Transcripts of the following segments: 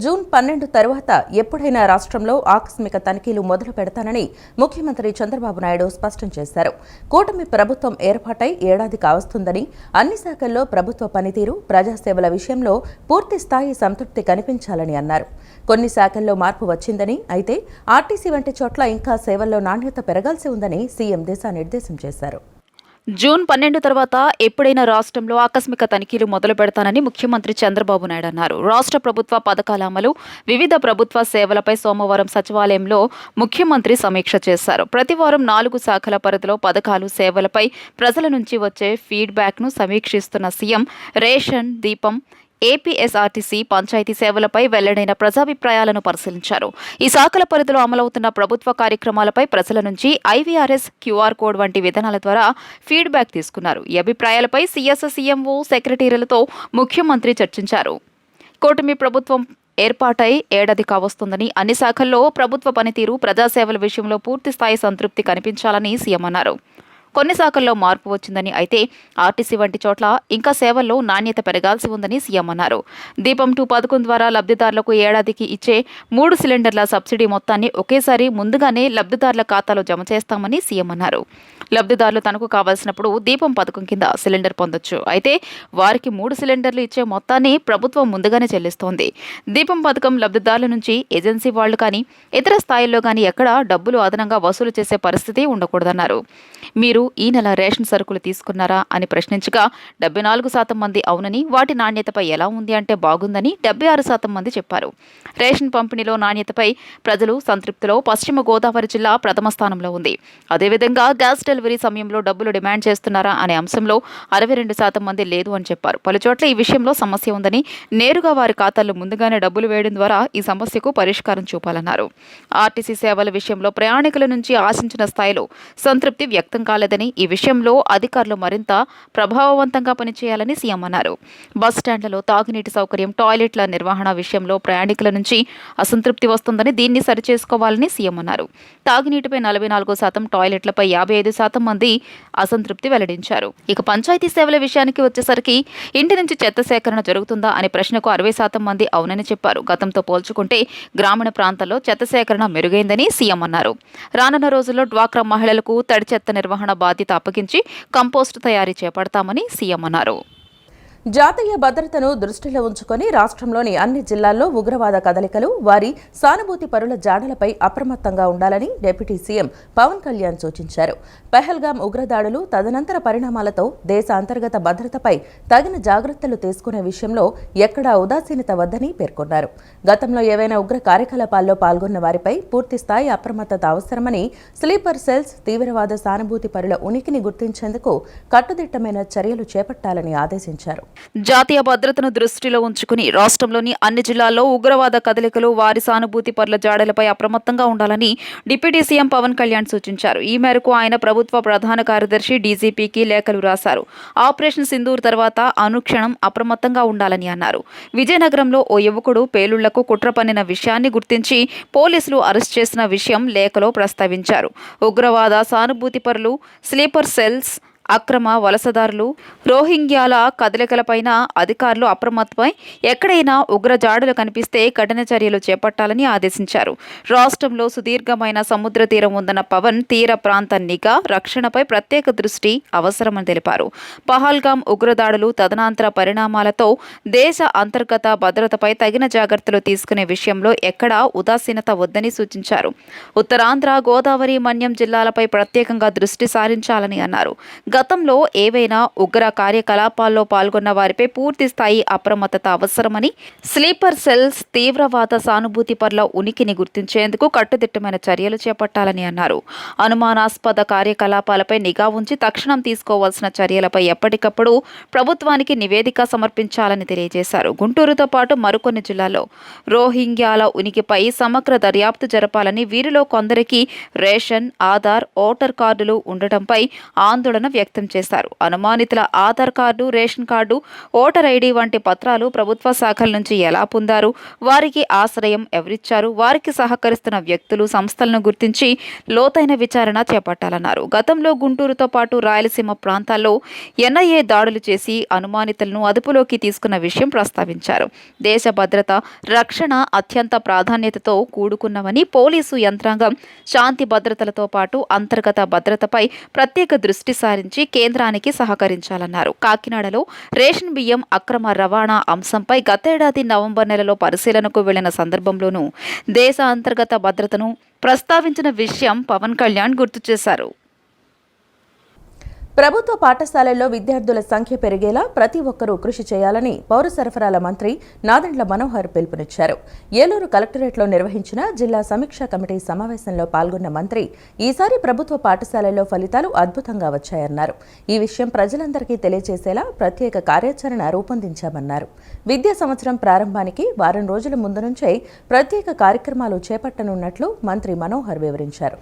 June 12 తర్వాత ఎప్పుడైనా రాష్ట్రంలో ఆకస్మిక తనిఖీలు మొదలు పెడతానని ముఖ్యమంత్రి చంద్రబాబు నాయుడు స్పష్టం చేశారు. కూటమి ప్రభుత్వం ఏర్పాటై ఏడాది కావస్తుందని, అన్ని శాఖల్లో ప్రభుత్వ పనితీరు, ప్రజాసేవల విషయంలో పూర్తి స్థాయి సంతృప్తి కనిపించాలని అన్నారు. కొన్ని శాఖల్లో మార్పు వచ్చిందని, అయితే ఆర్టీసీ వంటి చోట్ల ఇంకా సేవల్లో నాణ్యత పెరగాల్సి ఉందని సీఎం దిశానిర్దేశం చేశారు. జూన్ 12 తర్వాత ఎప్పుడైనా రాష్ట్రంలో ఆకస్మిక తనిఖీలు మొదలు పెడతానని ముఖ్యమంత్రి చంద్రబాబు నాయుడు అన్నారు. రాష్ట్ర ప్రభుత్వ పథకాల అమలు, వివిధ ప్రభుత్వ సేవలపై సోమవారం సచివాలయంలో ముఖ్యమంత్రి సమీక్ష చేశారు. ప్రతి వారం 4 శాఖల పరిధిలో పథకాలు, సేవలపై ప్రజల నుంచి వచ్చే ఫీడ్బ్యాక్ను సమీక్షిస్తున్న సీఎం రేషన్, దీపం, ఏపీఎస్ఆర్టీసీ, పంచాయతీ సేవలపై వెల్లడైన ప్రజాభిప్రాయాలను పరిశీలించారు. ఈ శాఖల పరిధిలో అమలవుతున్న ప్రభుత్వ కార్యక్రమాలపై ప్రజల నుంచి ఐవీఆర్ఎస్, క్యూఆర్ కోడ్ వంటి విధానాల ద్వారా ఫీడ్బ్యాక్ తీసుకున్నారు. ఈ అభిప్రాయాలపై సీఎస్, సీఎంఓ, సెక్రటరీలతో ముఖ్యమంత్రి చర్చించారు. కూటమి ప్రభుత్వం ఏర్పాటై ఏడాది కావస్తుందని, అన్ని శాఖల్లో ప్రభుత్వ పనితీరు, ప్రజాసేవల విషయంలో పూర్తి స్థాయి సంతృప్తి కనిపించాలని సీఎం అన్నారు. కొన్ని శాఖల్లో మార్పు వచ్చిందని, అయితే ఆర్టీసీ వంటి చోట్ల ఇంకా సేవల్లో నాణ్యత పెరగాల్సి ఉందని సీఎం అన్నారు. దీపం 2 పథకం ద్వారా లబ్ధిదారులకు ఏడాదికి ఇచ్చే 3 సిలిండర్ల సబ్సిడీ మొత్తాన్ని ఒకేసారి ముందుగానే లబ్ధిదారుల ఖాతాలో జమ చేస్తామని సీఎం అన్నారు. లబ్ధిదారులు తనకు కావాల్సినప్పుడు దీపం పథకం కింద సిలిండర్ పొందొచ్చు. అయితే వారికి 3 సిలిండర్లు ఇచ్చే మొత్తాన్ని ప్రభుత్వం ముందుగానే చెల్లిస్తోంది. దీపం పథకం లబ్ధిదారుల నుంచి ఏజెన్సీ వాళ్లు కానీ, ఇతర స్థాయిల్లో కానీ ఎక్కడా డబ్బులు అదనంగా వసూలు చేసే పరిస్థితి ఉండకూడదన్నారు. మీరు ఈ నెల రేషన్ సరుకులు తీసుకున్నారా అని ప్రశ్నించగా 74% మంది అవునని, వాటి నాణ్యతపై ఎలా ఉంది అంటే బాగుందని 76% మంది చెప్పారు. రేషన్ పంపిణీలో నాణ్యతపై ప్రజలు సంతృప్తిలో పశ్చిమ గోదావరి జిల్లా ప్రథమ స్థానంలో ఉంది. అదేవిధంగా గ్యాస్ డెలివరీ సమయంలో డబ్బులు డిమాండ్ చేస్తున్నారా అనే అంశంలో 62% మంది లేదు అని చెప్పారు. పలుచోట్ల ఈ విషయంలో సమస్య ఉందని, నేరుగా వారి ఖాతాల్లో ముందుగానే డబ్బులు వేయడం ద్వారా ఈ సమస్యకు పరిష్కారం చూపాలన్నారు. ఆర్టీసీ సేవల విషయంలో ప్రయాణికుల నుంచి ఆశించిన స్థాయిలో సంతృప్తి వ్యక్తం కాలేదని, ఈ విషయంలో అధికారులు మరింత ప్రభావవంతంగా పనిచేయాలని సీఎం అన్నారు. బస్ స్టాండ్లలో తాగునీటి సౌకర్యం, టాయిలెట్ల నిర్వహణ విషయంలో ప్రయాణికుల నుంచి అసంతృప్తి వస్తుందని, దీన్ని సరిచేసుకోవాలని సీఎం అన్నారు. తాగునీటిపై 44%, టాయిలెట్లపై 55% మంది అసంతృప్తి వెల్లడించారు. ఇక పంచాయతీ సేవల విషయానికి వచ్చేసరికి ఇంటి నుంచి చెత్త సేకరణ జరుగుతుందా అనే ప్రశ్నకు 60% మంది అవునని చెప్పారు. గతంతో పోల్చుకుంటే గ్రామీణ ప్రాంతాల్లో చెత్త సేకరణ మెరుగైందని సీఎం అన్నారు. రానున్న రోజుల్లో డ్వాక్రా మహిళలకు తడి చెత్త నిర్వహణ బాధ్యత అప్పగించి కంపోస్టు తయారీ చేపడతామని సీఎం అన్నారు. జాతీయ భద్రతను దృష్టిలో ఉంచుకొని రాష్ట్రంలోని అన్ని జిల్లాల్లో ఉగ్రవాద కదలికలు, వారి సానుభూతి పరుల జాడలపై అప్రమత్తంగా ఉండాలని డిప్యూటీ సీఎం పవన్ కళ్యాణ్ సూచించారు. పెహల్గాం ఉగ్రదాడులు, తదనంతర పరిణామాలతో దేశ అంతర్గత భద్రతపై తగిన జాగ్రత్తలు తీసుకునే విషయంలో ఎక్కడా ఉదాసీనత వద్దని పేర్కొన్నారు. గతంలో ఏవైనా ఉగ్ర కార్యకలాపాల్లో పాల్గొన్న వారిపై పూర్తి స్థాయి అప్రమత్తత అవసరమని, స్లీపర్ సెల్స్, తీవ్రవాద సానుభూతి పరుల ఉనికిని గుర్తించేందుకు కట్టుదిట్టమైన చర్యలు చేపట్టాలని ఆదేశించారు. జాతీయ భద్రతను దృష్టిలో ఉంచుకుని రాష్ట్రంలోని అన్ని జిల్లాల్లో ఉగ్రవాద కదలికలు, వారి సానుభూతి పరుల జాడలపై అప్రమత్తంగా ఉండాలని డిప్యూటీ సీఎం పవన్ కళ్యాణ్ సూచించారు. ఈ మేరకు ఆయన ప్రభుత్వ ప్రధాన కార్యదర్శి డీజీపీకి లేఖలు రాశారు. ఆపరేషన్ సింధూర్ తర్వాత అనుక్షణం అప్రమత్తంగా ఉండాలని అన్నారు. విజయనగరంలో ఓ యువకుడు పేలుళ్లకు కుట్ర పన్నిన విషయాన్ని గుర్తించి పోలీసులు అరెస్ట్ చేసిన విషయం లేఖలో ప్రస్తావించారు. ఉగ్రవాద సానుభూతి పరులు, స్లీపర్ సెల్స్, అక్రమ వలసదారులు, రోహింగ్యాల కదలికలపైన అధికారులు అప్రమత్తమై ఎక్కడైనా ఉగ్రజాడులు కనిపిస్తే కఠిన చర్యలు చేపట్టాలని ఆదేశించారు. రాష్ట్రంలో సుదీర్ఘమైన సముద్ర తీరం ఉందన్న పవన్ తీర ప్రాంత నిఘా, రక్షణపై ప్రత్యేక దృష్టి అవసరమని తెలిపారు. పహల్గాం ఉగ్రదాడులు, తదనంతర పరిణామాలతో దేశ అంతర్గత భద్రతపై తగిన జాగ్రత్తలు తీసుకునే విషయంలో ఎక్కడా ఉదాసీనత వద్దని సూచించారు. ఉత్తరాంధ్ర, గోదావరి, మన్యం జిల్లాలపై ప్రత్యేకంగా దృష్టి సారించాలని అన్నారు. గతంలో ఏవైనా ఉగ్ర కార్యకలాపాల్లో పాల్గొన్న వారిపై పూర్తి స్థాయి అప్రమత్తత అవసరమని, స్లీపర్ సెల్స్, తీవ్రవాద సానుభూతి పరుల ఉనికిని గుర్తించేందుకు కట్టుదిట్టమైన చర్యలు చేపట్టాలని అన్నారు. అనుమానాస్పద కార్యకలాపాలపై నిఘా ఉంచి తక్షణం తీసుకోవాల్సిన చర్యలపై ఎప్పటికప్పుడు ప్రభుత్వానికి నివేదిక సమర్పించాలని తెలియజేశారు. గుంటూరుతో పాటు మరికొన్ని జిల్లాల్లో రోహింగ్యాల ఉనికిపై సమగ్ర దర్యాప్తు జరపాలని, వీరిలో కొందరికి రేషన్, ఆధార్, ఓటర్ కార్డులు ఉండటంపై ఆందోళన వ్యక్తం వ్యక్తం చేశారు. అనుమానితుల Aadhaar card, ration card, voter ID వంటి పత్రాలు ప్రభుత్వ శాఖల నుంచి ఎలా పొందారు, వారికి ఆశ్రయం ఎవరిచ్చారు, వారికి సహకరిస్తున్న వ్యక్తులు, సంస్థలను గుర్తించి లోతైన విచారణ చేపట్టాలన్నారు. గతంలో గుంటూరుతో పాటు రాయలసీమ ప్రాంతాల్లో ఎన్ఐఏ దాడులు చేసి అనుమానితులను అదుపులోకి తీసుకున్న విషయం ప్రస్తావించారు. దేశ భద్రత, రక్షణ అత్యంత ప్రాధాన్యతతో కూడుకున్నవని, పోలీసు యంత్రాంగం శాంతి భద్రతలతో పాటు అంతర్గత భద్రతపై ప్రత్యేక దృష్టి సారించి కేంద్రానికి సహకరించాలన్నారు. కాకినాడలో రేషన్ బియ్యం అక్రమ రవాణా అంశంపై గతేడాది నవంబర్ నెలలో పరిశీలనకు వెళ్లిన సందర్భంలోనూ దేశ అంతర్గత భద్రతను ప్రస్తావించిన విషయం పవన్ కళ్యాణ్ గుర్తు చేశారు. ప్రభుత్వ పాఠశాలల్లో విద్యార్థుల సంఖ్య పెరిగేలా ప్రతి ఒక్కరూ కృషి చేయాలని పౌర సరఫరాల మంత్రి నాదెండ్ల మనోహర్ పిలుపునిచ్చారు. ఏలూరు కలెక్టరేట్లో నిర్వహించిన జిల్లా సమీక్షా కమిటీ సమావేశంలో పాల్గొన్న మంత్రి ఈసారి ప్రభుత్వ పాఠశాలల్లో ఫలితాలు అద్భుతంగా వచ్చాయన్నారు. ఈ విషయం ప్రజలందరికీ తెలియజేసేలా ప్రత్యేక కార్యాచరణ రూపొందించామన్నారు. విద్యా సంవత్సరం ప్రారంభానికి వారం రోజుల ముందు నుంచే ప్రత్యేక కార్యక్రమాలు చేపట్టనున్నట్లు మంత్రి మనోహర్ వివరించారు.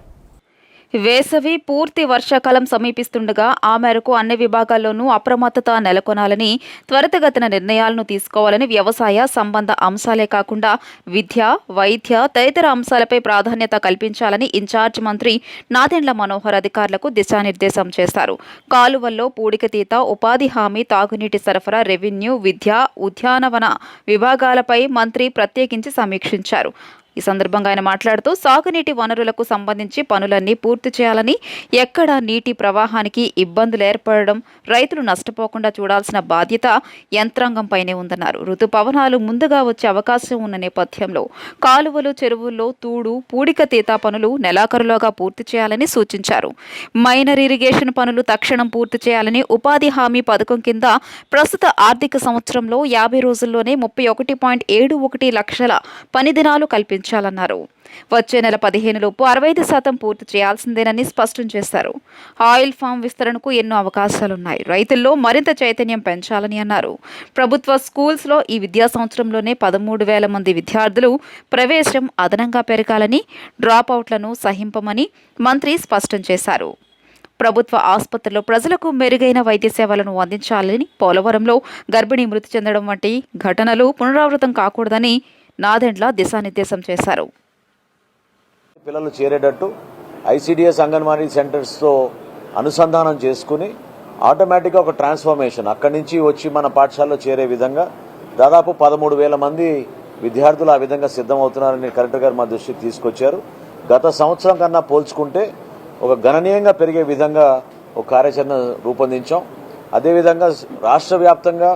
వేసవి పూర్తి వర్షాకాలం సమీపిస్తుండగా ఆ మేరకు అన్ని విభాగాల్లోనూ అప్రమత్తత నెలకొనాలని, త్వరితగతిన నిర్ణయాలను తీసుకోవాలని, వ్యవసాయ సంబంధ అంశాలే కాకుండా విద్య, వైద్య తదితర అంశాలపై ప్రాధాన్యత కల్పించాలని ఇన్ఛార్జ్ మంత్రి నాదెండ్ల మనోహర్ అధికారులకు దిశానిర్దేశం చేశారు. కాలువల్లో పూడికతీత, ఉపాధి హామీ, తాగునీటి సరఫరా, రెవెన్యూ, విద్య, ఉద్యానవన విభాగాలపై మంత్రి ప్రత్యేకించి సమీక్షించారు. ఈ సందర్భంగా ఆయన మాట్లాడుతూ సాగునీటి వనరులకు సంబంధించి పనులన్నీ పూర్తి చేయాలని, ఎక్కడ నీటి ప్రవాహానికి ఇబ్బందులు ఏర్పడడం, రైతులు నష్టపోకుండా చూడాల్సిన బాధ్యత యంత్రాంగంపైనే ఉందన్నారు. ఋతుపవనాలు ముందుగా వచ్చే అవకాశం ఉన్న నేపథ్యంలో కాలువలు, చెరువుల్లో తూడు, పూడికతీత పనులు నెలాఖరులోగా పూర్తి చేయాలని సూచించారు. మైనర్ ఇరిగేషన్ పనులు తక్షణం పూర్తి చేయాలని, ఉపాధి హామీ పథకం కింద ప్రస్తుత ఆర్థిక సంవత్సరంలో 50 రోజుల్లోనే 31.71 లక్షల పని దినాలు కల్పించారు. వచ్చే నెల 15 లోపు 65% పూర్తి చేయాల్సిందేనని స్పష్టం చేశారు. ఆయిల్ ఫామ్ విస్తరణకు ఎన్నో అవకాశాలున్నాయి. రైతుల్లో మరింత చైతన్యం పెంచాలని అన్నారు. ప్రభుత్వ స్కూల్స్లో ఈ విద్యా సంవత్సరంలోనే 13,000 మంది విద్యార్థులు ప్రవేశం అదనంగా పెరగాలని, డ్రాపౌట్లను సహింపమని మంత్రి స్పష్టం చేశారు. ప్రభుత్వ ఆసుపత్రుల్లో ప్రజలకు మెరుగైన వైద్య సేవలను అందించాలని, పోలవరంలో గర్భిణీ మృతి చెందడం వంటి ఘటనలు పునరావృతం కాకూడదని నాదెండ్ల దిశానిర్దేశం చేశారు. పిల్లలు చేరేటట్టు ఐసిడిఎస్ అంగన్వాడీ సెంటర్స్తో అనుసంధానం చేసుకుని ఆటోమేటిక్గా ఒక ట్రాన్స్ఫర్మేషన్ అక్కడి నుంచి వచ్చి మన పాఠశాలలో చేరే విధంగా దాదాపు 13,000 మంది విద్యార్థులు ఆ విధంగా సిద్ధమవుతున్నారని కలెక్టర్ గారు మా దృష్టికి తీసుకొచ్చారు. గత సంవత్సరం కన్నా పోల్చుకుంటే ఒక గణనీయంగా పెరిగే విధంగా ఒక కార్యాచరణ రూపొందించాం. అదేవిధంగా రాష్ట్ర వ్యాప్తంగా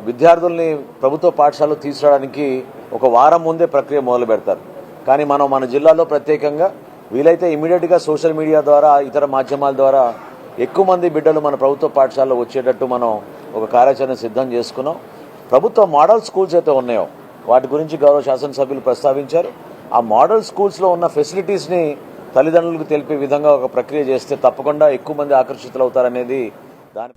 విద్యార్థుల్ని ప్రభుత్వ పాఠశాలలో తీసుకురావడానికి ఒక వారం ముందే ప్రక్రియ మొదలు పెడతారు. కానీ మనం మన జిల్లాలో ప్రత్యేకంగా వీలైతే ఇమీడియట్గా సోషల్ మీడియా ద్వారా, ఇతర మాధ్యమాల ద్వారా ఎక్కువ మంది బిడ్డలు మన ప్రభుత్వ పాఠశాలలో వచ్చేటట్టు మనం ఒక కార్యాచరణ సిద్ధం చేసుకున్నాం. ప్రభుత్వ మోడల్ స్కూల్స్ అయితే ఉన్నాయో వాటి గురించి గౌరవ శాసనసభ్యులు ప్రస్తావించారు. ఆ మోడల్ స్కూల్స్లో ఉన్న ఫెసిలిటీస్ని తల్లిదండ్రులకు తెలిపే విధంగా ఒక ప్రక్రియ చేస్తే తప్పకుండా ఎక్కువ మంది ఆకర్షితులవుతారనేది దాని.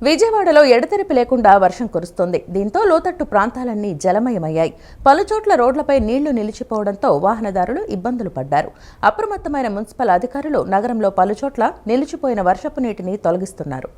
విజయవాడలో ఎడతెరిపి లేకుండా వర్షం కురుస్తోంది. దీంతో లోతట్టు ప్రాంతాలన్నీ జలమయమయ్యాయి. పలుచోట్ల రోడ్లపై నీళ్లు నిలిచిపోవడంతో వాహనదారులు ఇబ్బందులు పడ్డారు. అప్రమత్తమైన మున్సిపల్ అధికారులు నగరంలో పలుచోట్ల నిలిచిపోయిన వర్షపు నీటిని తొలగిస్తున్నారు.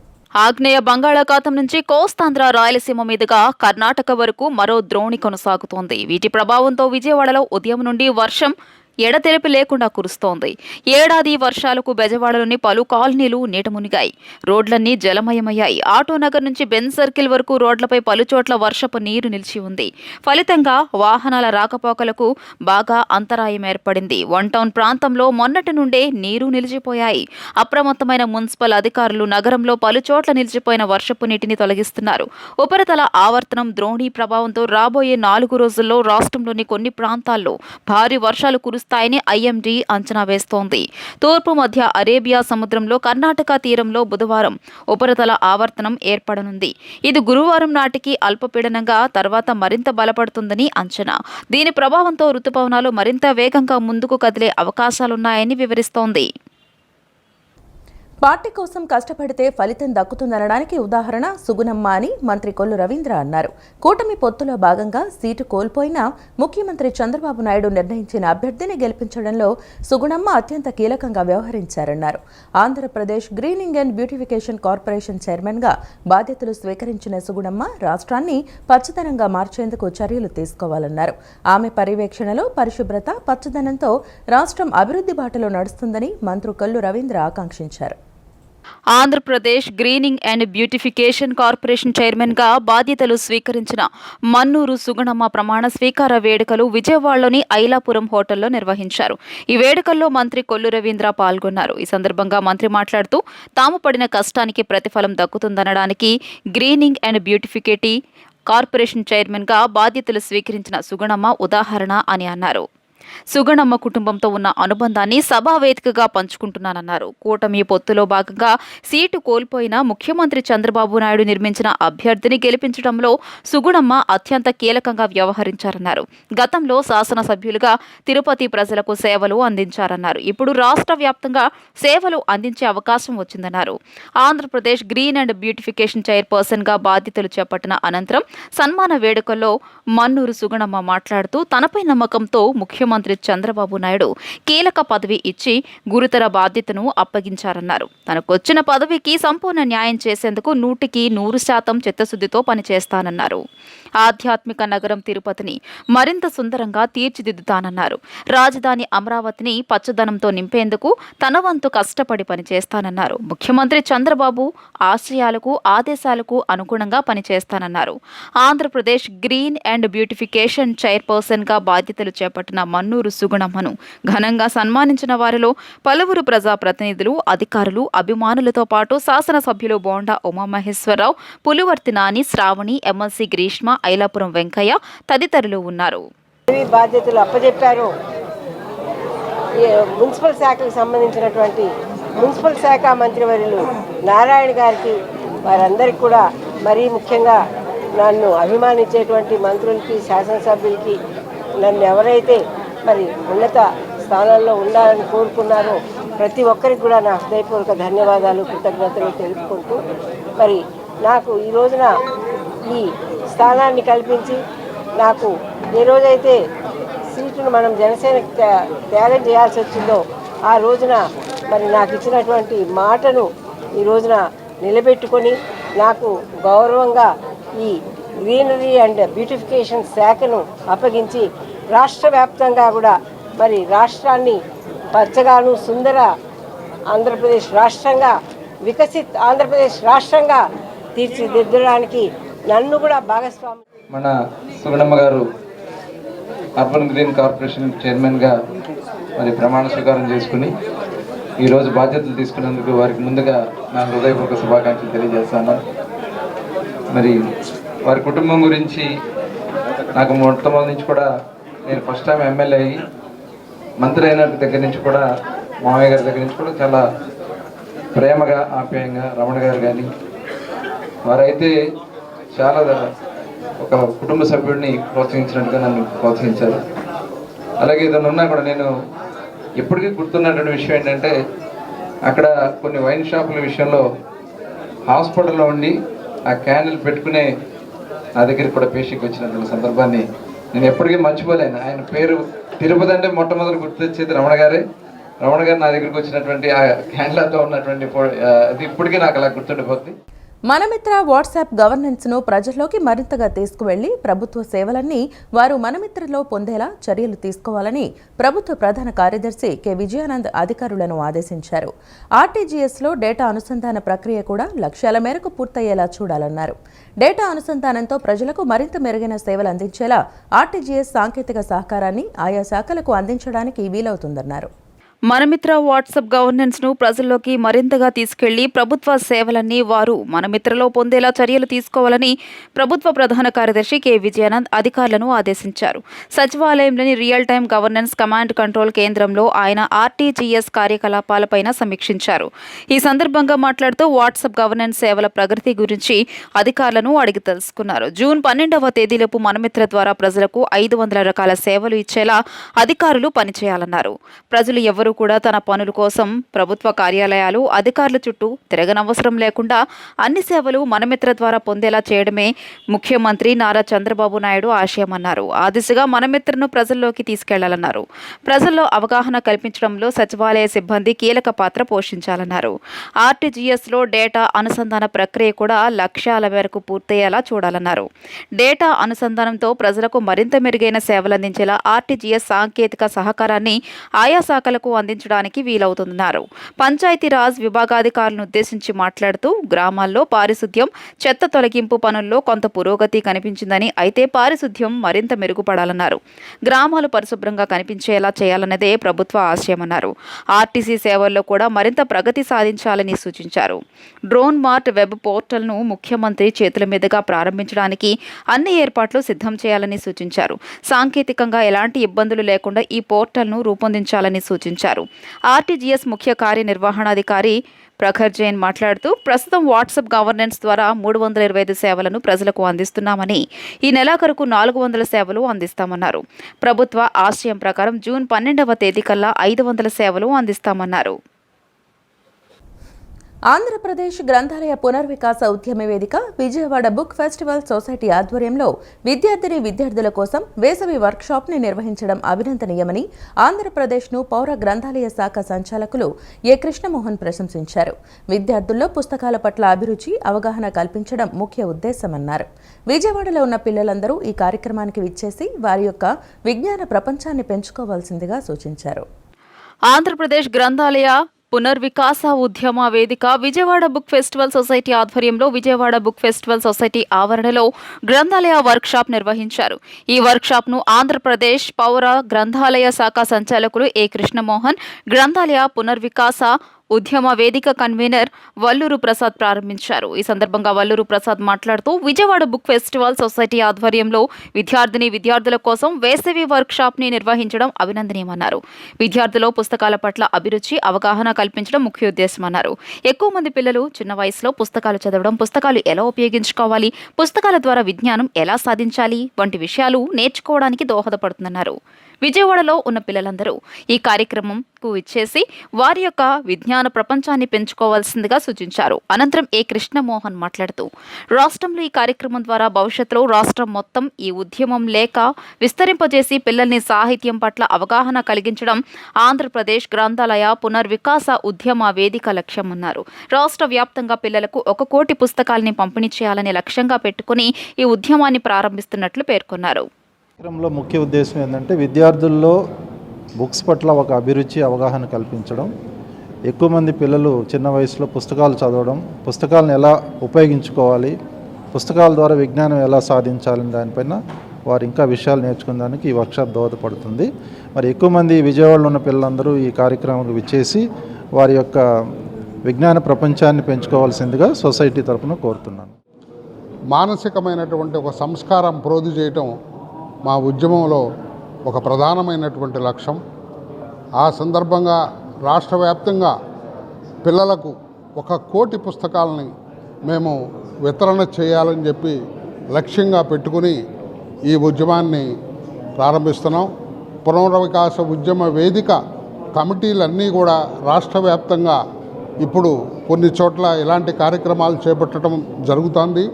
ఆగ్నేయ బంగాళాఖాతం నుంచి కోస్తాంధ్ర, రాయలసీమ మీదుగా కర్ణాటక వరకు మరో ద్రోణి కొనసాగుతోంది. వీటి ప్రభావంతో విజయవాడలో ఉదయం నుండి వర్షం ఎడతెరిపి లేకుండా కురుస్తోంది. ఏడాది వర్షాలకు బెజవాడలోని పలు కాలనీలు నీట మునిగాయి. రోడ్లన్నీ జలమయమయ్యాయి. ఆటోనగర్ నుంచి బెంజ్ సర్కిల్ వరకు రోడ్లపై పలుచోట్ల వర్షపు నీరు నిలిచి ఉంది. ఫలితంగా వాహనాల రాకపోకలకు బాగా అంతరాయం ఏర్పడింది. వన్ టౌన్ ప్రాంతంలో మొన్నటి నుండే నీరు నిలిచిపోయాయి. అప్రమత్తమైన మున్సిపల్ అధికారులు నగరంలో పలుచోట్ల నిలిచిపోయిన వర్షపు నీటిని తొలగిస్తున్నారు. ఉపరితల ఆవర్తనం ద్రోణి ప్రభావంతో రాబోయే 4 రోజుల్లో రాష్ట్రంలోని కొన్ని ప్రాంతాల్లో భారీ వర్షాలు కురుస్తాయని ఐఎండీ అంచనా వేస్తోంది. తూర్పు మధ్య అరేబియా సముద్రంలో కర్ణాటక తీరంలో బుధవారం ఉపరితల ఆవర్తనం ఏర్పడనుంది. ఇది గురువారం నాటికి అల్పపీడనంగా తర్వాత మరింత బలపడుతుందని అంచనా. దీని ప్రభావంతో రుతుపవనాలు మరింత వేగంగా ముందుకు కదిలే అవకాశాలున్నాయని వివరిస్తోంది. పార్టీ కోసం కష్టపడితే ఫలితం దక్కుతుందనడానికి ఉదాహరణ సుగుణమ్మ అని మంత్రి కొల్లు రవీంద్ర అన్నారు. కూటమి పొత్తులో భాగంగా సీటు కోల్పోయినా ముఖ్యమంత్రి చంద్రబాబు నాయుడు నిర్ణయించిన అభ్యర్థిని గెలిపించడంలో సుగుణమ్మ అత్యంత కీలకంగా వ్యవహరించారన్నారు. Andhra Pradesh greening and beautification corporation చైర్మన్గా బాధ్యతలు స్వీకరించిన సుగుణమ్మ రాష్ట్రాన్ని పచ్చదనంగా మార్చేందుకు చర్యలు తీసుకోవాలన్నారు. ఆమె పర్యవేక్షణలో పరిశుభ్రత, పచ్చదనంతో రాష్ట్రం అభివృద్ధి బాటలో నడుస్తుందని మంత్రి కొల్లు రవీంద్ర ఆకాంక్షించారు. Andhra Pradesh greening and beautification corporation చైర్మన్గా బాధ్యతలు స్వీకరించిన మన్నూరు సుగుణమ్మ ప్రమాణ స్వీకార వేడుకలు విజయవాడలోని ఐలాపురం హోటల్లో నిర్వహించారు. ఈ వేడుకల్లో మంత్రి కొల్లు రవీంద్ర పాల్గొన్నారు. ఈ సందర్భంగా మంత్రి మాట్లాడుతూ తాము పడిన కష్టానికి ప్రతిఫలం దక్కుతుందనడానికి గ్రీనింగ్ అండ్ బ్యూటిఫికేటీ కార్పొరేషన్ చైర్మన్గా బాధ్యతలు స్వీకరించిన సుగుణమ్మ ఉదాహరణ అని అన్నారు. సుగుణమ్మ కుటుంబంతో ఉన్న అనుబంధాన్ని సభా వేదికగా పంచుకుంటున్నానన్నారు. కూటమి పొత్తులో భాగంగా సీటు కోల్పోయిన ముఖ్యమంత్రి చంద్రబాబు నాయుడు నిర్మించిన అభ్యర్థిని గెలిపించడంలో సుగుణమ్మ అత్యంత కీలకంగా వ్యవహరించారన్నారు. గతంలో శాసనసభ్యులుగా తిరుపతి ప్రజలకు సేవలు అందించారన్నారు. ఇప్పుడు రాష్ట్ర వ్యాప్తంగా సేవలు అందించే అవకాశం వచ్చిందన్నారు. ఆంధ్రప్రదేశ్ గ్రీన్ అండ్ బ్యూటిఫికేషన్ చైర్పర్సన్గా బాధ్యతలు చేపట్టిన అనంతరం సన్మాన వేడుకల్లో మన్నూరు సుగుణమ్మ మాట్లాడుతూ తనపై నమ్మకంతో ముఖ్యమంత్రి చంద్రబాబు నాయుడు కీలక పదవి ఇచ్చి గురుతర బాధ్యతను అప్పగించారన్నారు. తనకొచ్చిన పదవికి సంపూర్ణ న్యాయం చేసేందుకు 100% చిత్తశుద్ధితో పనిచేస్తానన్నారు. ఆధ్యాత్మిక నగరం తిరుపతిని మరింత సుందరంగా తీర్చిదిద్దుతానన్నారు. రాజధాని అమరావతిని పచ్చదనంతో నింపేందుకు తన వంతు కష్టపడి పనిచేస్తానన్నారు. ముఖ్యమంత్రి చంద్రబాబు ఆశయాలకు, ఆదేశాలకు అనుగుణంగా పనిచేస్తానన్నారు. ఆంధ్రప్రదేశ్ గ్రీన్ అండ్ బ్యూటిఫికేషన్ చైర్పర్సన్గా బాధ్యతలు చేపట్టిన మన్నూరు సుగుణమ్మను ఘనంగా సన్మానించిన వారిలో పలువురు ప్రజాప్రతినిధులు, అధికారులు, అభిమానులతో పాటు శాసనసభ్యులు బోండా ఉమామహేశ్వరరావు, పులివర్తి నాని, శ్రావణి, ఎమ్మెల్సీ గ్రీష్మ, ఐలాపురం వెంకయ్య తదితరులు ఉన్నారు. బాధ్యతలు అప్పచెప్పారు. మున్సిపల్ శాఖకు సంబంధించినటువంటి మున్సిపల్ శాఖ మంత్రివర్యులు నారాయణ గారికి, వారందరికీ కూడా మరీ ముఖ్యంగా నన్ను అభిమానించేటువంటి మంత్రులకి, శాసనసభ్యులకి, నన్ను ఎవరైతే మరి ఉన్నత స్థానాల్లో ఉండాలని కోరుకున్నారో ప్రతి ఒక్కరికి కూడా నా హృదయపూర్వక ధన్యవాదాలు, కృతజ్ఞతలు తెలుపుకుంటూ మరి నాకు ఈ రోజున ఈ స్థానాన్ని కల్పించి నాకు ఏ రోజైతే సీటును మనం జనసేన త్యాగం చేయాల్సి వచ్చిందో ఆ రోజున మరి నాకు ఇచ్చినటువంటి మాటను ఈ రోజున నిలబెట్టుకొని నాకు గౌరవంగా ఈ గ్రీనరీ అండ్ బ్యూటిఫికేషన్ శాఖను అప్పగించి రాష్ట్ర వ్యాప్తంగా కూడా మరి రాష్ట్రాన్ని పచ్చగాను సుందర ఆంధ్రప్రదేశ్ రాష్ట్రంగా, వికసిత్ ఆంధ్రప్రదేశ్ రాష్ట్రంగా తీర్చిదిద్దడానికి నన్ను కూడా భాగస్వామి. మన సుగుణమ్మ గారు అర్బన్ గ్రీన్ కార్పొరేషన్ చైర్మన్గా మరి ప్రమాణ స్వీకారం చేసుకుని ఈరోజు బాధ్యతలు తీసుకున్నందుకు వారికి ముందుగా నా హృదయపూర్వక శుభాకాంక్షలు తెలియజేస్తాను. మరి వారి కుటుంబం గురించి నాకు మొట్టమొదటి నుంచి కూడా నేను ఫస్ట్ టైం ఎమ్మెల్యే అయ్యి మంత్రి అయిన దగ్గర నుంచి కూడా మామయ్య గారి దగ్గర నుంచి కూడా చాలా ప్రేమగా, ఆప్యాయంగా రమణ గారు కానీ వారైతే చాలా ఒక కుటుంబ సభ్యుడిని ప్రోత్సహించినట్టుగా నన్ను ప్రోత్సహించారు. అలాగే ఏదైనా ఉన్నా కూడా నేను ఎప్పటికీ గుర్తున్నటువంటి విషయం ఏంటంటే అక్కడ కొన్ని వైన్ షాపుల విషయంలో హాస్పిటల్లో ఉండి ఆ క్యాండిల్ పెట్టుకునే నా దగ్గరికి కూడా పేషెంట్కి వచ్చినటువంటి సందర్భాన్ని నేను ఎప్పటికీ మర్చిపోలేను. ఆయన పేరు తిరుపతి అంటే మొట్టమొదటి గుర్తొచ్చేది రమణ గారే. రమణ గారు నా దగ్గరికి వచ్చినటువంటి ఆ క్యాండిల్తో ఉన్నటువంటి అది ఇప్పటికీ నాకు అలా గుర్తుండిపోతుంది. మనమిత్ర వాట్సాప్ గవర్నెన్స్ను ప్రజల్లోకి మరింతగా తీసుకువెళ్లి ప్రభుత్వ సేవలన్నీ వారు మనమిత్రలో పొందేలా చర్యలు తీసుకోవాలని ప్రభుత్వ ప్రధాన కార్యదర్శి కె విజయానంద్ అధికారులను ఆదేశించారు. ఆర్టీజీఎస్లో డేటా అనుసంధాన ప్రక్రియ కూడా లక్ష్యాల మేరకు పూర్తయ్యేలా చూడాలన్నారు. డేటా అనుసంధానంతో ప్రజలకు మరింత మెరుగైన సేవలు అందించేలా ఆర్టీజీఎస్ సాంకేతిక సహకారాన్ని ఆయా శాఖలకు అందించడానికి వీలవుతుందన్నారు. మనమిత్ర వాట్సాప్ గవర్నెన్స్ను ప్రజల్లోకి మరింతగా తీసుకెళ్లి ప్రభుత్వ సేవలన్నీ వారు మనమిత్రలో పొందేలా చర్యలు తీసుకోవాలని ప్రభుత్వ ప్రధాన కార్యదర్శి కె విజయానంద్ అధికారులను ఆదేశించారు. సచివాలయంలోని real time governance command control కేంద్రంలో ఆయన ఆర్టీజీఎస్ కార్యకలాపాలపైన సమీక్షించారు. ఈ సందర్భంగా మాట్లాడుతూ వాట్సాప్ గవర్నెన్స్ సేవల ప్రగతి గురించి అధికారులను అడిగి తెలుసుకున్నారు. జూన్ 12వ తేదీలోపు మనమిత్ర ద్వారా ప్రజలకు 500 రకాల సేవలు ఇచ్చేలా అధికారులు పనిచేయాలన్నారు. ప్రజలు ఎవరూ కూడా తన పనుల కోసం ప్రభుత్వ కార్యాలయాలు అధికారుల చుట్టూ తిరగనవసరం లేకుండా అన్ని సేవలు మనమిత్ర ద్వారా పొందేలా చేయడమే ముఖ్యమంత్రి నారా చంద్రబాబు నాయుడు ఆశయమన్నారు. ఆ దిశగా మనమిత్రను ప్రజల్లోకి తీసుకెళ్లాలన్నారు. ప్రజల్లో అవగాహన కల్పించడంలో సచివాలయ సిబ్బంది కీలక పాత్ర పోషించాలన్నారు. ఆర్టీజీఎస్లో డేటా అనుసంధాన ప్రక్రియ కూడా లక్ష్యాల మేరకు పూర్తయ్యేలా చూడాలన్నారు. డేటా అనుసంధానంతో ప్రజలకు మరింత మెరుగైన సేవలందించేలా ఆర్టీజీఎస్ సాంకేతిక సహకారాన్ని ఆయా శాఖలకు అందించడానికి వీలవుతుందన్నారు. పంచాయతీరాజ్ విభాగాధికారులను ఉద్దేశించి మాట్లాడుతూ గ్రామాల్లో పారిశుద్ధ్యం, చెత్త తొలగింపు పనుల్లో కొంత పురోగతి కనిపించిందని, అయితే పారిశుద్ధ్యం మరింత మెరుగుపడాలన్నారు. గ్రామాలు పరిశుభ్రంగా కనిపించేలా చేయాలన్నదే ప్రభుత్వ ఆశయమన్నారు. ఆర్టీసీ సేవల్లో కూడా మరింత ప్రగతి సాధించాలని సూచించారు. డ్రోన్ మార్ట్ వెబ్ పోర్టల్ను ముఖ్యమంత్రి చేతుల మీదుగా ప్రారంభించడానికి అన్ని ఏర్పాట్లు సిద్ధం చేయాలని సూచించారు. సాంకేతికంగా ఎలాంటి ఇబ్బందులు లేకుండా ఈ పోర్టల్ను రూపొందించాలని సూచించారు. ఆర్టీజీఎస్ ముఖ్య కార్యనిర్వహణాధికారి ప్రఖర్ జైన్ మాట్లాడుతూ ప్రస్తుతం వాట్సాప్ గవర్నెన్స్ ద్వారా 325 సేవలను ప్రజలకు అందిస్తున్నామని, ఈ నెలాఖరుకు 400 సేవలు అందిస్తామన్నారు. ప్రభుత్వ ఆశయం ప్రకారం జూన్ 12వ తేదీ కల్లా 500 సేవలు అందిస్తామన్నారు. ఆంధ్రప్రదేశ్ గ్రంథాలయ పునర్వికాస ఉద్యమ వేదిక విజయవాడ బుక్ ఫెస్టివల్ సొసైటీ ఆధ్వర్యంలో విద్యార్థుల కోసం వేసవి వర్క్షాప్ని నిర్వహించడం అభినందనీయమని ఆంధ్రప్రదేశ్ను పౌర గ్రంథాలయ శాఖ సంచాలకులు ఏ కృష్ణమోహన్ ప్రశంసించారు. విద్యార్థుల్లో పుస్తకాల పట్ల అభిరుచి, అవగాహన కల్పించడం ముఖ్య ఉద్దేశమన్నారు. విజయవాడలో ఉన్న పిల్లలందరూ ఈ కార్యక్రమానికి విచ్చేసి వారి యొక్క విజ్ఞాన ప్రపంచాన్ని పెంచుకోవాల్సిందిగా సూచించారు. ఆంధ్రప్రదేశ్ గ్రంథాలయ పునర్వికాస ఉద్యమ వేదిక విజయవాడ బుక్ ఫెస్టివల్ సొసైటీ ఆధ్వర్యంలో విజయవాడ బుక్ ఫెస్టివల్ సొసైటీ ఆవరణలో గ్రంథాలయ వర్క్షాప్ నిర్వహించారు. ఈ వర్క్షాప్ను ఆంధ్రప్రదేశ్ పౌర గ్రంథాలయ శాఖ సంచాలకులు ఏ కృష్ణమోహన్, గ్రంథాలయ పునర్వికాస ఉద్యమ వేదిక కన్వీనర్ వల్లూరు ప్రసాద్ ప్రారంభించారు. ఈ సందర్భంగా వల్లూరు ప్రసాద్ మాట్లాడుతూ విజయవాడ బుక్ ఫెస్టివల్ సొసైటీ ఆధ్వర్యంలో విద్యార్థుల కోసం వేసవి వర్క్షాప్ ని నిర్వహించడం అభినందనీయమన్నారు. విద్యార్థుల్లో పుస్తకాల పట్ల అభిరుచి, అవగాహన కల్పించడం ముఖ్య ఉద్దేశమన్నారు. ఎక్కువ మంది పిల్లలు చిన్న వయసులో పుస్తకాలు చదవడం, పుస్తకాలు ఎలా ఉపయోగించుకోవాలి, పుస్తకాల ద్వారా విజ్ఞానం ఎలా సాధించాలి వంటి విషయాలు నేర్చుకోవడానికి దోహదపడుతుందన్నారు. విజయవాడలో ఉన్న పిల్లలందరూ ఈ కార్యక్రమంకు ఇచ్చేసి వారి యొక్క విజ్ఞాన ప్రపంచాన్ని పెంచుకోవాల్సిందిగా సూచించారు. అనంతరం ఏ కృష్ణమోహన్ మాట్లాడుతూ రాష్ట్రంలో ఈ కార్యక్రమం ద్వారా భవిష్యత్తులో రాష్ట్రం మొత్తం ఈ ఉద్యమం లేక విస్తరింపజేసి పిల్లల్ని సాహిత్యం పట్ల అవగాహన కలిగించడం ఆంధ్రప్రదేశ్ గ్రంథాలయ పునర్వికాస ఉద్యమ వేదిక లక్ష్యమన్నారు. రాష్ట్ర వ్యాప్తంగా పిల్లలకు 1 కోటి పుస్తకాలని పంపిణీ చేయాలని లక్ష్యంగా పెట్టుకుని ఈ ఉద్యమాన్ని ప్రారంభిస్తున్నట్లు పేర్కొన్నారు. కార్యక్రమంలో ముఖ్య ఉద్దేశం ఏంటంటే విద్యార్థుల్లో బుక్స్ పట్ల ఒక అభిరుచి, అవగాహన కల్పించడం. ఎక్కువ మంది పిల్లలు చిన్న వయసులో పుస్తకాలు చదవడం, పుస్తకాలను ఎలా ఉపయోగించుకోవాలి, పుస్తకాల ద్వారా విజ్ఞానం ఎలా సాధించాలని దానిపైన వారు ఇంకా విషయాలు నేర్చుకోవడానికి ఈ వర్క్షాప్ దోహదపడుతుంది. మరి ఎక్కువ మంది విజయవాడలో ఉన్న పిల్లలందరూ ఈ కార్యక్రమానికి విచ్చేసి వారి యొక్క విజ్ఞాన ప్రపంచాన్ని పెంచుకోవాల్సిందిగా సొసైటీ తరఫున కోరుతున్నాను. మానసికమైనటువంటి ఒక సంస్కారం ప్రోధి చేయటం మా ఉద్యమంలో ఒక ప్రధానమైనటువంటి లక్ష్యం. ఆ సందర్భంగా రాష్ట్ర వ్యాప్తంగా పిల్లలకు 1 కోటి పుస్తకాలని మేము వితరణ చేయాలని చెప్పి లక్ష్యంగా పెట్టుకుని ఈ ఉద్యమాన్ని ప్రారంభిస్తున్నాం. పునర్వికాస ఉద్యమ వేదిక కమిటీలన్నీ కూడా రాష్ట్ర వ్యాప్తంగా ఇప్పుడు కొన్ని చోట్ల ఇలాంటి కార్యక్రమాలు చేపట్టడం జరుగుతుంది.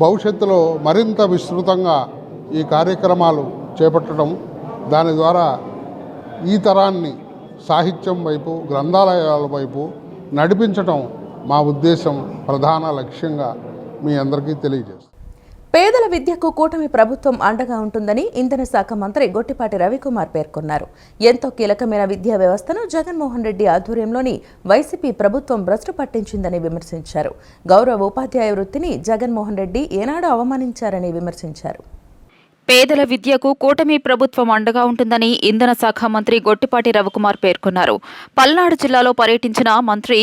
భవిష్యత్తులో మరింత విస్తృతంగా ఈ కార్యక్రమాలు చేపట్టడం, దాని ద్వారా ఈ తరాన్ని సాహిత్యం వైపు, గ్రంథాలయాల వైపు నడిపించడం మా ఉద్దేశం, ప్రధాన లక్ష్యంగా మీ అందరికీ తెలియజేస్తాం. పేదల విద్యకు కూటమి ప్రభుత్వం అండగా ఉంటుందని ఇంధన శాఖ మంత్రి గొట్టిపాటి రవికుమార్ పేర్కొన్నారు. ఎంతో కీలకమైన విద్యా వ్యవస్థను జగన్మోహన్ రెడ్డి ఆధ్వర్యంలోని వైసీపీ ప్రభుత్వం భ్రష్టు పట్టించిందని విమర్శించారు. గౌరవ ఉపాధ్యాయ వృత్తిని జగన్మోహన్ రెడ్డి ఏనాడు అవమానించారని విమర్శించారు. పేదల విద్యకు కూటమి ప్రభుత్వం అండగా ఉంటుందని ఇంధన శాఖ మంత్రి గొట్టిపాటి రవికుమార్ పేర్కొన్నారు. పల్నాడు జిల్లాలో పర్యటించిన మంత్రి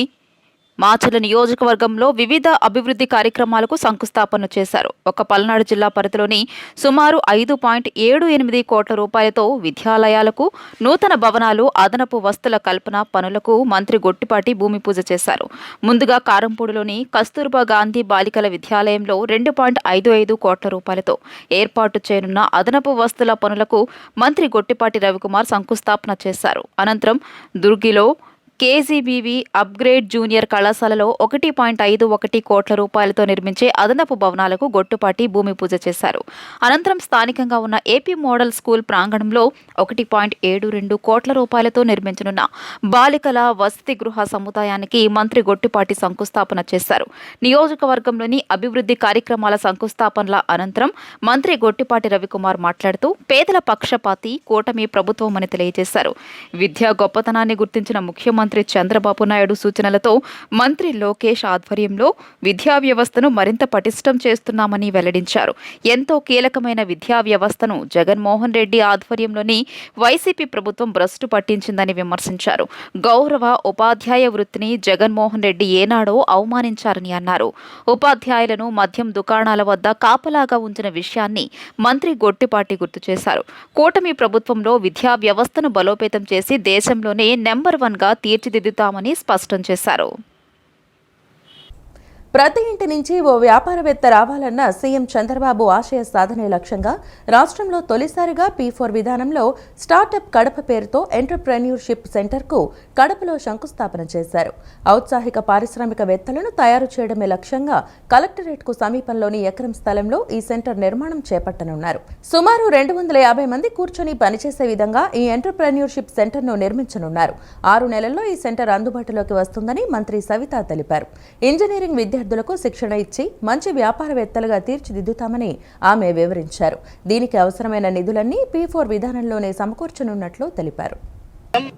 మాచర్ల నియోజకవర్గంలో వివిధ అభివృద్ధి కార్యక్రమాలకు శంకుస్థాపన చేశారు. పల్నాడు జిల్లా పరిధిలోని సుమారు 5.78 కోట్ల రూపాయలతో విద్యాలయాలకు, నూతన భవనాలు, అదనపు వస్తుల కల్పన పనులకు మంత్రి గొట్టిపాటి భూమి పూజ చేశారు. ముందుగా కారంపూడిలోని కస్తూర్బా గాంధీ బాలికల విద్యాలయంలో 2.55 కోట్ల రూపాయలతో ఏర్పాటు చేయనున్న అదనపు వస్తుల పనులకు మంత్రి గొట్టిపాటి రవికుమార్ శంకుస్థాపన చేశారు. అనంతరం దుర్గిలో కేజీబీవీ అప్గ్రేడ్ జూనియర్ కళాశాలలో 1.51 కోట్ల రూపాయలతో నిర్మించే అదనపు భవనాలకు గొట్టుపాటి భూమి పూజ చేశారు. అనంతరం స్థానికంగా ఉన్న ఏపీ మోడల్ స్కూల్ ప్రాంగణంలో 1.72 కోట్ల రూపాయలతో నిర్మించనున్న బాలికల వసతి గృహ సముదాయానికి మంత్రి గొట్టిపాటి శంకుస్థాపన చేశారు. నియోజకవర్గంలోని అభివృద్ధి కార్యక్రమాల శంకుస్థాపనల అనంతరం మంత్రి గొట్టిపాటి రవికుమార్ మాట్లాడుతూ పేదల పక్షపాతి కూటమి ప్రభుత్వమని తెలియజేశారు. విద్యా గొప్పతనాన్ని గుర్తించిన ముఖ్యమంత్రి చంద్రబాబు నాయుడు సూచనలతో మంత్రి లోకేష్ ఆధ్వర్యంలో విద్యా వ్యవస్థను మరింత పటిష్టం చేస్తున్నామని వెల్లడించారు. ఎంతో కీలకమైన విద్యా వ్యవస్థను జగన్మోహన్ రెడ్డి ఆధ్వర్యంలోని వైసీపీ ప్రభుత్వం భ్రష్టు పట్టించిందని విమర్శించారు. గౌరవ ఉపాధ్యాయ వృత్తిని జగన్మోహన్ రెడ్డి ఏనాడో అవమానించారని అన్నారు. ఉపాధ్యాయులను మద్యం దుకాణాల వద్ద కాపలాగా ఉంచిన విషయాన్ని మంత్రి గొట్టిపాటి గుర్తు చేశారు. కూటమి ప్రభుత్వంలో విద్యా వ్యవస్థను బలోపేతం చేసి దేశంలోనే నెంబర్ 1గా తీర్చిదిద్దుతామని స్పష్టం చేశారు. ప్రతి ఇంటి నుంచి ఓ వ్యాపారవేత్త రావాలన్న సీఎం చంద్రబాబు ఆశయ సాధనే లక్ష్యంగా రాష్ట్రంలో తొలిసారిగా P4 విధానంలో స్టార్టప్ కడప పేరుతో ఎంటర్‌ప్రెన్యూర్‌షిప్ సెంటర్కు కడపలో శంకుస్థాపన చేశారు. ఔత్సాహిక పారిశ్రామికవేత్తలను తయారు చేయడమే లక్ష్యంగా కలెక్టరేట్కు సమీపంలోని ఎకరం స్థలంలో ఈ సెంటర్ నిర్మాణం చేపట్టనున్నారు. సుమారు 250 మంది కూర్చొని పనిచేసే విధంగా ఈ ఎంటర్‌ప్రెన్యూర్‌షిప్ సెంటర్ను నిర్మించనున్నారు. 6 నెలల్లో ఈ సెంటర్ అందుబాటులోకి వస్తుందని మంత్రి సవిత తెలిపారు. ఇంజనీరింగ్ విద్యార్థులకు శిక్షణ ఇచ్చి మంచి వ్యాపారవేత్తలుగా తీర్చిదిద్దుతామని ఆమె వివరించారు. దీనికి అవసరమైన నిధులన్నీ P4 విధానంలోనే సమకూర్చనున్నట్లు తెలిపారు.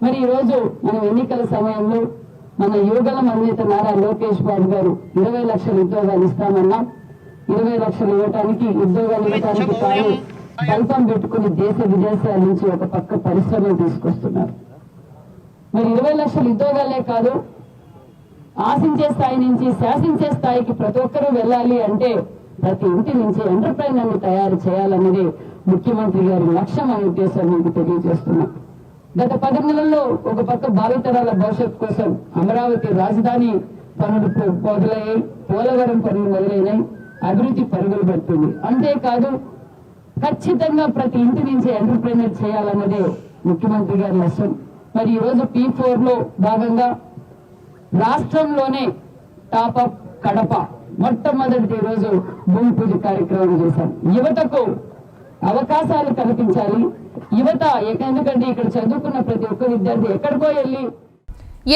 మరి ఈ రోజు మనం ఎన్నికల సమయంలో మన యువగలం అధినేత నారా లోకేష్ బాబు గారు 20 లక్షల ఉద్యోగాలు ఇస్తామన్నా 20 లక్షలు ఇవ్వడానికి ఉద్యోగాలు ఇవ్వడానికి తాను కల్పం పెట్టుకుని దేశ విదేశాల నుంచి ఒక పక్క పరిశ్రమలు తీసుకొస్తున్నారు. మరి 20 లక్షల ఉద్యోగాలే కాదు, ఆశించే స్థాయి నుంచి శాసించే స్థాయికి ప్రతి ఒక్కరూ వెళ్ళాలి అంటే ప్రతి ఇంటి నుంచి ఎంటర్‌ప్రైనర్‌ని తయారు చేయాలన్నది ముఖ్యమంత్రి గారి లక్ష్యం అనే ఉద్దేశాన్ని మీకు తెలియజేస్తున్నాం. గత 10 నెలల్లో ఒక పక్క భావితరాల భవిష్యత్ కోసం అమరావతి రాజధాని పనులు మొదలయ్యాయి, పోలవరం పనులు మొదలైనాయి, అభివృద్ధి పరుగులు పెడుతుంది. అంతేకాదు ఖచ్చితంగా ప్రతి ఇంటి నుంచి ఎంటర్‌ప్రైనర్ చేయాలన్నదే ముఖ్యమంత్రి గారి లక్ష్యం. మరి ఈ రోజు P4లో భాగంగా రాష్ట్రంలోనే టాపప్ కడప మొట్టమొదటి రోజు భూమి పూజ కార్యక్రమం చేశాం. యువతకు అవకాశాలు కల్పించాలి. యువత ఎందుకంటే ఇక్కడ చదువుకున్న ప్రతి ఒక్క విద్యార్థి ఎక్కడికో వెళ్ళి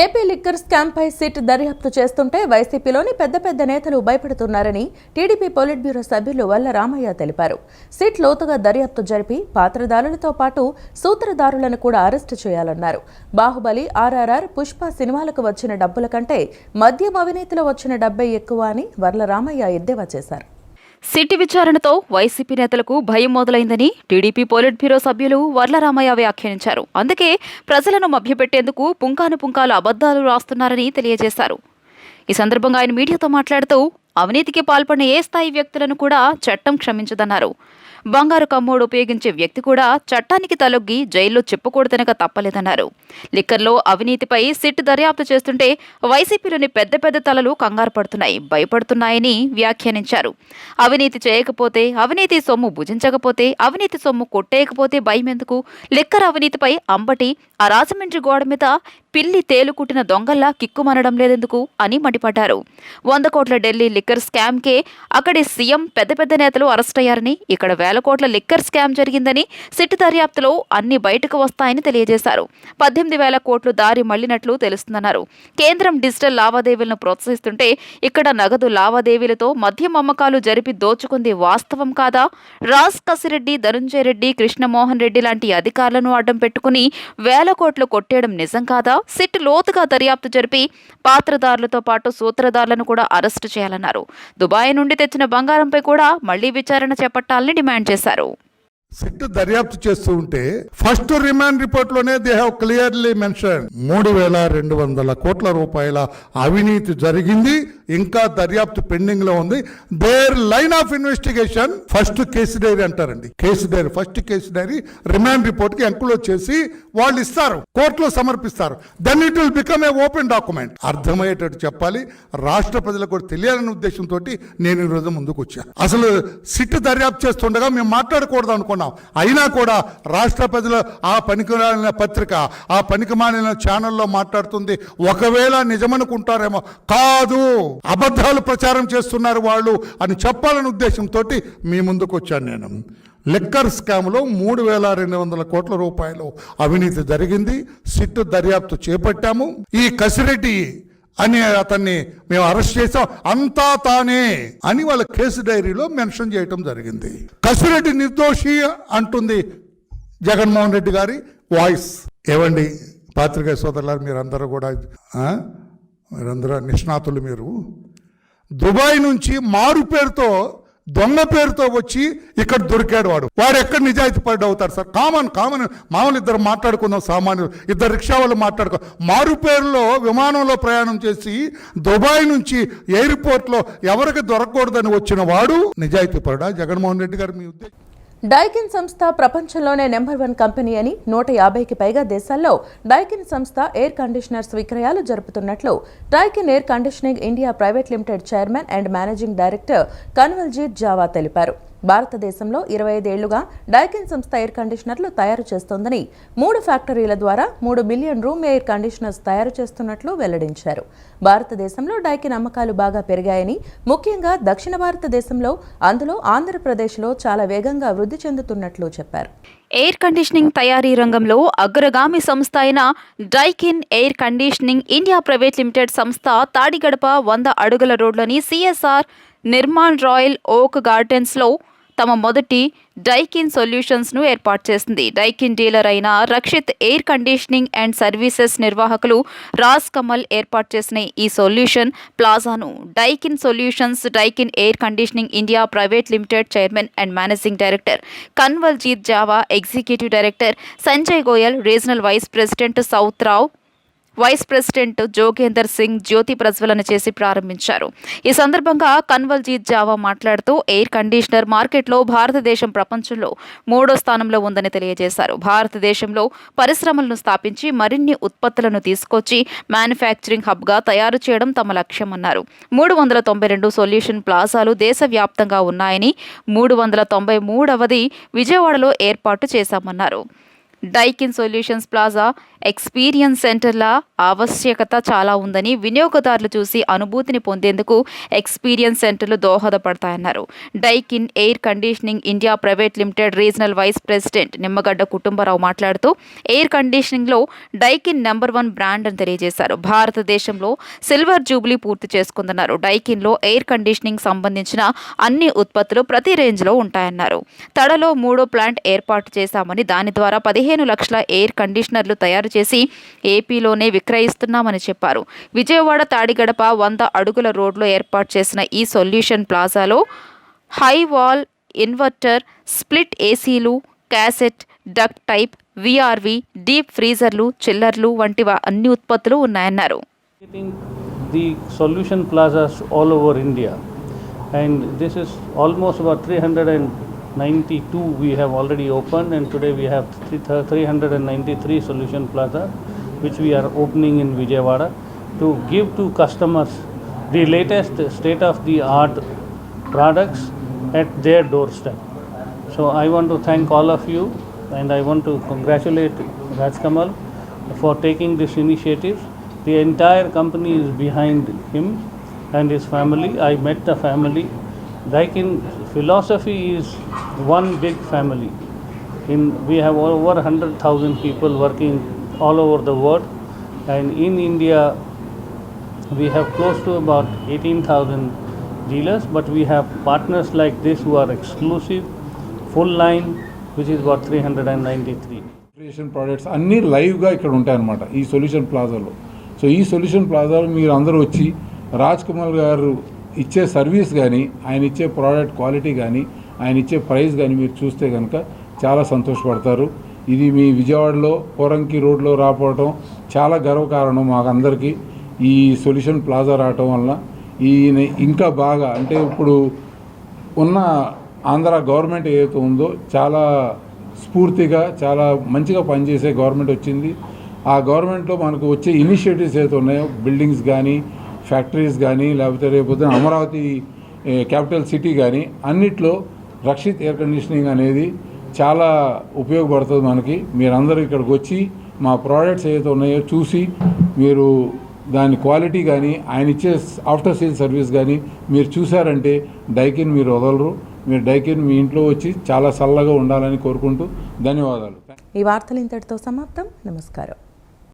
ఏపీ లిక్కర్ స్కామ్పై సిట్ దర్యాప్తు చేస్తుంటే వైసీపీలోని పెద్ద నేతలు భయపడుతున్నారని టీడీపీ పొలిట్ బ్యూరో సభ్యులు వల్ల రామయ్య తెలిపారు. సిట్ లోతుగా దర్యాప్తు జరిపి పాత్రధారులతో పాటు సూత్రధారులను కూడా అరెస్టు చేయాలన్నారు. బాహుబలి, RRR, పుష్ప సినిమాలకు వచ్చిన డబ్బుల కంటే మద్యం అవినీతిలో వచ్చిన డబ్బే ఎక్కువ అని వర్ల రామయ్య ఎద్దేవా చేశారు. సిట్ విచారణతో వైసీపీ నేతలకు భయం మొదలైందని టీడీపీ పొలిట్ బ్యూరో సభ్యులు వర్లరామయ్య వ్యాఖ్యానించారు. అందుకే ప్రజలను మభ్యపెట్టేందుకు పుంకాను అబద్ధాలు రాస్తున్నారని తెలియజేశారు. ఈ సందర్భంగా ఆయన మీడియాతో మాట్లాడుతూ అవినీతికి పాల్పడిన ఏ స్థాయి వ్యక్తులను కూడా చట్టం క్షమించదన్నారు. బంగారు కమ్మోడు ఉపయోగించే వ్యక్తి కూడా చట్టానికి తలొగ్గి జైల్లో చెప్పుకూడదనక తప్పలేదన్నారు. లిక్కర్లో అవినీతిపై సిట్ దర్యాప్తు చేస్తుంటే వైసీపీలోని పెద్ద తలలు కంగారు పడుతున్నాయి, భయపడుతున్నాయని వ్యాఖ్యానించారు. అవినీతి చేయకపోతే, అవినీతి సొమ్ము భుజించకపోతే, అవినీతి సొమ్ము కొట్టేయకపోతే భయం ఎందుకు? లిక్కర్ అవినీతిపై అంబటి ఆ రాజమండ్రి గోడ మీద పిల్లి తేలుకుట్టిన దొంగల్లా కిక్కుమనడం లేదెందుకు అని మండిపడ్డారు. 100 కోట్ల ఢిల్లీ లిక్కర్ స్కామ్కే అక్కడి సీఎం పెద్ద నేతలు అరెస్ట్ అయ్యారని, ఇక్కడ 1000 కోట్ల లిక్కర్ స్కామ్ జరిగిందని, సిట్ దర్యాప్తులో అన్ని బయటకు వస్తాయని తెలియజేశారు. 18,000 కోట్లు దారి మళ్లినట్లు తెలుస్తుందన్నారు. కేంద్రం డిజిటల్ లావాదేవీలను ప్రోత్సహిస్తుంటే ఇక్కడ నగదు లావాదేవీలతో మద్యం అమ్మకాలు జరిపి దోచుకుంది వాస్తవం కాదా? రాజ్ కసిరెడ్డి, ధనుంజయ రెడ్డి, కృష్ణమోహన్ రెడ్డి లాంటి అధికారులను అడ్డం పెట్టుకుని 1000 కోట్లు కొట్టేయడం నిజం కాదా? సిట్ లోతుగా దర్యాప్తు జరిపి పాత్రదారులతో పాటు సూత్రధారులను కూడా అరెస్టు చేయాలన్నారు. దుబాయ్ నుండి తెచ్చిన బంగారంపై కూడా మళ్లీ విచారణ చేపట్టాలని డిమాండ్ చేశారు. సిట్ దర్యాప్తు చేస్తూ ఉంటే ఫస్ట్ రిమాండ్ రిపోర్ట్ లోనే దే హ్యావ్ క్లియర్లీ మెన్షన్ 3,200 కోట్ల రూపాయల అవినీతి జరిగింది, ఇంకా దర్యాప్తు పెండింగ్ లో ఉంది. There line of investigation first case diary అంటారండి, case diary first case diary remand report కి ఎంక్లోజ్ చేసి వాళ్ళు ఇస్తారు, కోర్టులో సమర్పిస్తారు. Then it will become a open document. అర్థమయ్యేటట్టు చెప్పాలి, రాష్ట్ర ప్రజలకు కూడా తెలియాలనే ఉద్దేశంతో నేను ఈ రోజు ముందుకు వచ్చాను. అసలు సిట్ దర్యాప్తు చేస్తుండగా మేము మాట్లాడకూడదు అనుకున్నాం, అయినా కూడా రాష్ట్ర ప్రజలు ఆ పనికిమాలిన పత్రిక, ఆ పనికిమాలిన ఛానల్లో మాట్లాడుతుంది. ఒకవేళ నిజమనుకుంటారేమో, కాదు అబద్ధాలు ప్రచారం చేస్తున్నారు వాళ్ళు అని చెప్పాలనే ఉద్దేశంతో మీ ముందుకు వచ్చాను నేను. లిక్కర్ స్కామ్లో 3,200 కోట్ల రూపాయలు అవినీతి జరిగింది. సిట్ దర్యాప్తు చేపట్టాము. ఈ కసిరెడ్డి అని అతన్ని మేము అరెస్ట్ చేసాం, అంతా తానే అని వాళ్ళ కేసు డైరీలో మెన్షన్ చేయటం జరిగింది. కసిరెడ్డి నిర్దోషి అంటుంది జగన్మోహన్ రెడ్డి గారి వాయిస్. ఏవండి పాత్రికేయ సోదరులారు, మీరందరూ కూడా మీరందరూ నిష్ణాతులు. మీరు దుబాయ్ నుంచి మారు పేరుతో దొంగ పేరుతో వచ్చి ఇక్కడ దొరికాడు. వాడు ఎక్కడ నిజాయితీ పడి అవుతారు సార్? కామన్ మామూలు ఇద్దరు మాట్లాడుకుందాం, సామాన్యులు ఇద్దరు రిక్షా వాళ్ళు మాట్లాడుకో. మారు పేరులో విమానంలో ప్రయాణం చేసి దుబాయ్ నుంచి ఎయిర్పోర్ట్లో ఎవరికి దొరకకూడదని వచ్చిన వాడు నిజాయితీ పడా జగన్మోహన్ రెడ్డి గారు? మీ ఉద్దేశం? డైకిన్ సంస్థ ప్రపంచంలోనే నెంబర్ 1 కంపెనీ అని 150కి పైగా దేశాల్లో డైకిన్ సంస్థ ఎయిర్ కండిషనర్స్ విక్రయాలు జరుపుతున్నట్లు Daikin air conditioning India private limited chairman and managing director Kanwaljeet Jawa తెలిపారు. భారతదేశంలో 25 ఏళ్లుగా డైకిన్ సంస్థ ఎయిర్ కండిషనర్లు తయారు చేస్తోందని, 3 ఫ్యాక్టరీల ద్వారా 3 బిలియన్ రూమ్ ఎయిర్ కండిషనర్స్ తయారు చేస్తున్నట్లు వెల్లడించారు. భారతదేశంలో డైకిన్ అమ్మకాలు బాగా పెరిగాయని, ముఖ్యంగా దక్షిణ భారతదేశంలో, అందులో ఆంధ్రప్రదేశ్లో చాలా వేగంగా వృద్ధి చెందుతున్నట్లు చెప్పారు. ఎయిర్ కండిషనింగ్ తయారీ రంగంలో అగ్రగామి సంస్థ అయిన Daikin air conditioning India private limited సంస్థ తాడిగడప 100 అడుగుల రోడ్లోని సిఎస్ఆర్ నిర్మాణ్ రాయల్ ఓక్ గార్డెన్స్లో తమ మొదటి డైకిన్ సొల్యూషన్స్ను ఏర్పాటు చేసింది. డైకిన్ డీలర్ అయిన Rakshit air conditioning and services నిర్వాహకులు రాజ్ కమల్ ఏర్పాటు చేసిన ఈ సొల్యూషన్ ప్లాజాను Daikin solutions Daikin air conditioning India private limited chairman and managing director Kanwaljeet Jawa, executive director Sanjay Goyal, regional vice president south Rao, vice president Joginder Singh జ్యోతి ప్రజ్వలన చేసి ప్రారంభించారు. ఈ సందర్భంగా కన్వల్జీత్ జావా మాట్లాడుతూ ఎయిర్ కండిషనర్ మార్కెట్లో భారతదేశం ప్రపంచంలో 3వ స్థానంలో ఉందని తెలియజేశారు. భారతదేశంలో పరిశ్రమలను స్థాపించి మరిన్ని ఉత్పత్తులను తీసుకొచ్చి మ్యానుఫ్యాక్చరింగ్ హబ్గా తయారు చేయడం తమ లక్ష్యమన్నారు. 392 సొల్యూషన్ ప్లాజాలు దేశవ్యాప్తంగా ఉన్నాయని, 393వది విజయవాడలో ఏర్పాటు చేశామన్నారు. డైకిన్ సొల్యూషన్స్ ప్లాజా ఎక్స్పీరియన్స్ సెంటర్ల ఆవశ్యకత చాలా ఉందని, వినియోగదారులు చూసి అనుభూతిని పొందేందుకు ఎక్స్పీరియన్స్ సెంటర్లు దోహదపడతాయన్నారు. Daikin air conditioning India private limited regional vice president Nimmagadda Kutumbarao మాట్లాడుతూ ఎయిర్ కండిషనింగ్లో డైకిన్ నెంబర్ 1 బ్రాండ్ అని తెలియజేశారు. భారతదేశంలో సిల్వర్ జూబ్లీ పూర్తి చేసుకుందన్నారు. డైకిన్లో ఎయిర్ కండిషనింగ్ సంబంధించిన అన్ని ఉత్పత్తులు ప్రతి రేంజ్లో ఉంటాయన్నారు. తడలో 3వ ప్లాంట్ ఏర్పాటు చేశామని, దాని ద్వారా 15 లక్షల ఎయిర్ కండిషనర్లు తయారు చేసి ఏపీలోనే విక్రయిస్తున్నామని చెప్పారు. విజయవాడ తాడిగడప 100 అడుగుల రోడ్లో ఏర్పాటు చేసిన ఈ సొల్యూషన్ ప్లాజాలో హై వాల్ ఇన్వర్టర్, స్ప్లిట్ ఏసీలు, cassette, duct type, VRV, deep ఫ్రీజర్లు, చిల్లర్లు వంటి అన్ని ఉత్పత్తులు ఉన్నాయన్నారు. The solution plazas all over India, and this is almost about 392 we have already opened, and today we have 393 solution plaza which we are opening in Vijayawada to give to customers the latest state of the art products at their doorstep. So I want to thank all of you, and I want to congratulate Raj Kamal for taking this initiative. The entire company is behind him and his family. I met the family. Daikin philosophy is one big family. We have over 100,000 people working all over the world, and in India we have close to about 18,000 dealers, but we have partners like this who are exclusive, full line, which is about 393. Products అన్నీ లైవ్గా ఇక్కడ ఉంటాయన్నమాట ఈ solution ప్లాజాలో. So ఈ solution ప్లాజాలో మీరు అందరూ వచ్చి రాజ్ కుమార్ గారు ఇచ్చే సర్వీస్ కానీ, ఆయన ఇచ్చే ప్రోడక్ట్ క్వాలిటీ కానీ, ఆయన ఇచ్చే ప్రైస్ కానీ మీరు చూస్తే కనుక చాలా సంతోషపడతారు. ఇది మీ విజయవాడలో పోరంకి రోడ్లో రాపోవటం చాలా గర్వకారణం మాకందరికీ. ఈ సొల్యూషన్ ప్లాజా రావటం వల్ల ఇంకా బాగా అంటే ఇప్పుడు ఉన్న ఆంధ్ర గవర్నమెంట్ ఏదైతే ఉందో చాలా స్ఫూర్తిగా చాలా మంచిగా పనిచేసే గవర్నమెంట్ వచ్చింది. ఆ గవర్నమెంట్లో మనకు వచ్చే ఇనిషియేటివ్స్ ఏదైతే ఉన్నాయో బిల్డింగ్స్ కానీ ఫ్యాక్టరీస్ కానీ లేకపోతే రేపు అమరావతి క్యాపిటల్ సిటీ కానీ అన్నిట్లో రక్షిత్ ఎయిర్ కండిషనింగ్ అనేది చాలా ఉపయోగపడుతుంది మనకి. మీరందరూ ఇక్కడికి వచ్చి మా ప్రోడక్ట్స్ ఏదైతే ఉన్నాయో చూసి మీరు దాని క్వాలిటీ కానీ ఆయన ఇచ్చే ఆఫ్టర్ సేల్ సర్వీస్ కానీ మీరు చూసారంటే డైకిన్ మీరు వదలరు. మీరు డైకిన్ మీ ఇంట్లో వచ్చి చాలా చల్లగా ఉండాలని కోరుకుంటూ ధన్యవాదాలు. ఈ వార్తలు ఇంతటితో సమాప్తం. నమస్కారం.